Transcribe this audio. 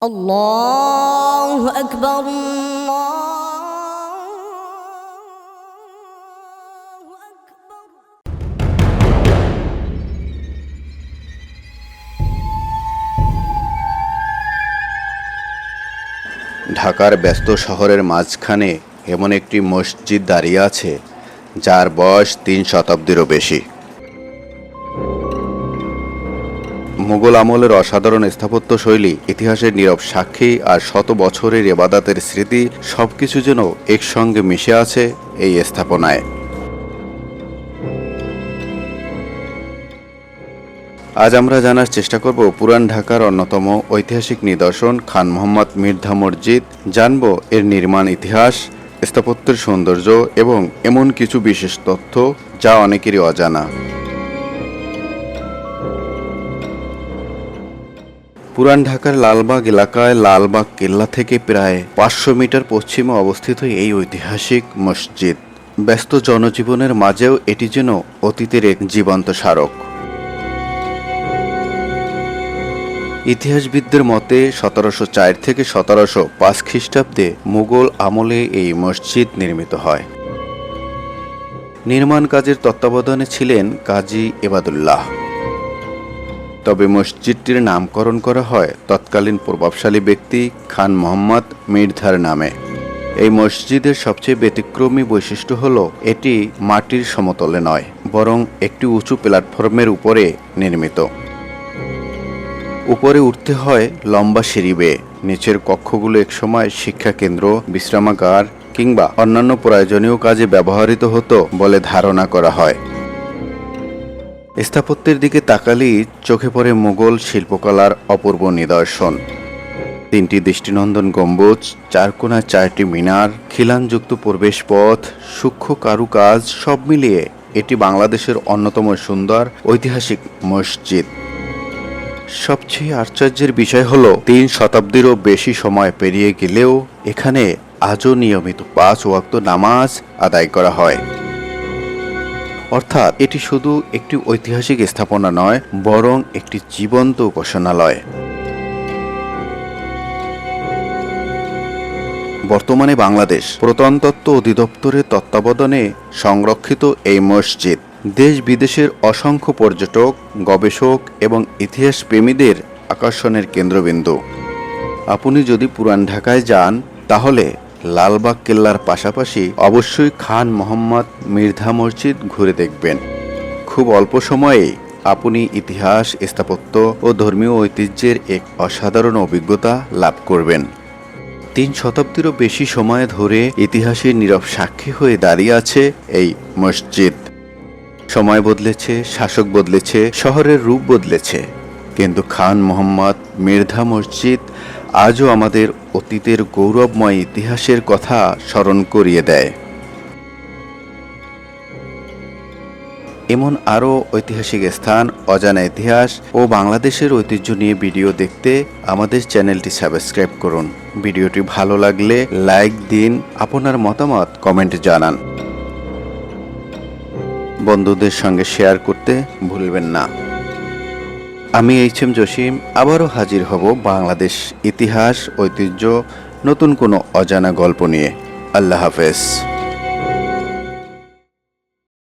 الله أكبر الله أكبر। ঢাকার ব্যস্ত শহরের মাঝখানে এমন একটি মসজিদ দাঁড়িয়ে আছে যার বয়স ৩ শতাব্দীরও বেশি। মুঘল আমলের অসাধারণ স্থাপত্য শৈলী, ইতিহাসের নীরব সাক্ষী আর শত বছরের ইবাদতের স্মৃতি সবকিছু যেন একসঙ্গে মিশে আছে এই স্থাপনায়। আজ আমরা জানার চেষ্টা করব পুরান ঢাকার অন্যতম ঐতিহাসিক নিদর্শন খান মোহাম্মদ মির্ধা মসজিদ। জানব এর নির্মাণ ইতিহাস, স্থাপত্যের সৌন্দর্য এবং এমন কিছু বিশেষ তথ্য যা অনেকেরই অজানা। পুরান ঢাকার লালবাগ এলাকায় লালবাগ কেল্লা থেকে প্রায় ৫০০ মিটার পশ্চিমে অবস্থিত এই ঐতিহাসিক মসজিদ। ব্যস্ত জনজীবনের মাঝেও এটি যেন অতীতের এক জীবন্ত স্মারক। ইতিহাসবিদদের মতে ১৭০৪ থেকে ১৭০৫ খ্রিস্টাব্দে মুঘল আমলে এই মসজিদ নির্মিত হয়। নির্মাণ কাজের তত্ত্বাবধানে ছিলেন কাজী এবাদুল্লাহ। তবে মসজিদটির নামকরণ করা হয় তৎকালীন প্রভাবশালী ব্যক্তি খান মোহাম্মদ মির্ধার নামে। এই মসজিদের সবচেয়ে ব্যতিক্রমী বৈশিষ্ট্য হল এটি মাটির সমতলে নয়, বরং একটি উঁচু প্ল্যাটফর্মের উপরে নির্মিত। উপরে উঠতে হয় লম্বা সিঁড়ি বেয়ে। নিচের কক্ষগুলো একসময় শিক্ষা কেন্দ্র, বিশ্রামাগার কিংবা অন্যান্য প্রয়োজনীয় কাজে ব্যবহৃত হতো বলে ধারণা করা হয়। স্থাপত্যের দিকে তাকালেই চোখে পড়ে মুঘল শিল্পকলার অপূর্ব নিদর্শন। ৩টি দৃষ্টিনন্দন গম্বুজ, ৪ কোণায় ৪টি মিনার, খিলানযুক্ত প্রবেশপথ, সূক্ষ্ম কারুকাজ, সব মিলিয়ে এটি বাংলাদেশের অন্যতম সুন্দর ঐতিহাসিক মসজিদ। সবচেয়ে আশ্চর্যের বিষয় হল ৩ শতাব্দীরও বেশি সময় পেরিয়ে গেলেও এখানে আজও নিয়মিত ৫ ওয়াক্ত নামাজ আদায় করা হয়। অর্থাৎ এটি শুধু একটি ঐতিহাসিক স্থাপনা নয়, বরং একটি জীবন্ত উপাসনালয়। বর্তমানে বাংলাদেশ প্রত্নতত্ত্ব অধিদপ্তরের তত্ত্বাবধানে সংরক্ষিত এই মসজিদ দেশ বিদেশের অসংখ্য পর্যটক, গবেষক এবং ইতিহাস প্রেমীদের আকর্ষণের কেন্দ্রবিন্দু। আপনি যদি পুরান ঢাকায় যান তাহলে লালবাগ কেল্লার পাশাপাশি অবশ্যই খান মোহাম্মদ মির্ধা মসজিদ ঘুরে দেখবেন। খুব অল্প সময়েই আপনি ইতিহাস, স্থাপত্য ও ধর্মীয় ঐতিহ্যের এক অসাধারণ অভিজ্ঞতা লাভ করবেন। ৩ শতাব্দীরও বেশি সময় ধরে ইতিহাসের নীরব সাক্ষী হয়ে দাঁড়িয়ে আছে এই মসজিদ। সময় বদলেছে, শাসক বদলেছে, শহরের রূপ বদলেছে, কিন্তু খান মোহাম্মদ মির্ধা মসজিদ আজও আমাদের অতীতের গৌরবময় ইতিহাসের কথা স্মরণ করিয়ে দেয়। এমন আরও ঐতিহাসিক স্থান, অজানা ইতিহাস ও বাংলাদেশের ঐতিহ্য নিয়ে ভিডিও দেখতে আমাদের চ্যানেলটি সাবস্ক্রাইব করুন। ভিডিওটি ভালো লাগলে লাইক দিন, আপনার মতামত কমেন্টে জানান। বন্ধুদের সঙ্গে শেয়ার করতে ভুলবেন না। আমি এইচ.এম. জসিম আবারও হাজির হব বাংলাদেশ ইতিহাস, ঐতিহ্য, নতুন কোনো অজানা গল্প নিয়ে। আল্লাহ হাফেজ।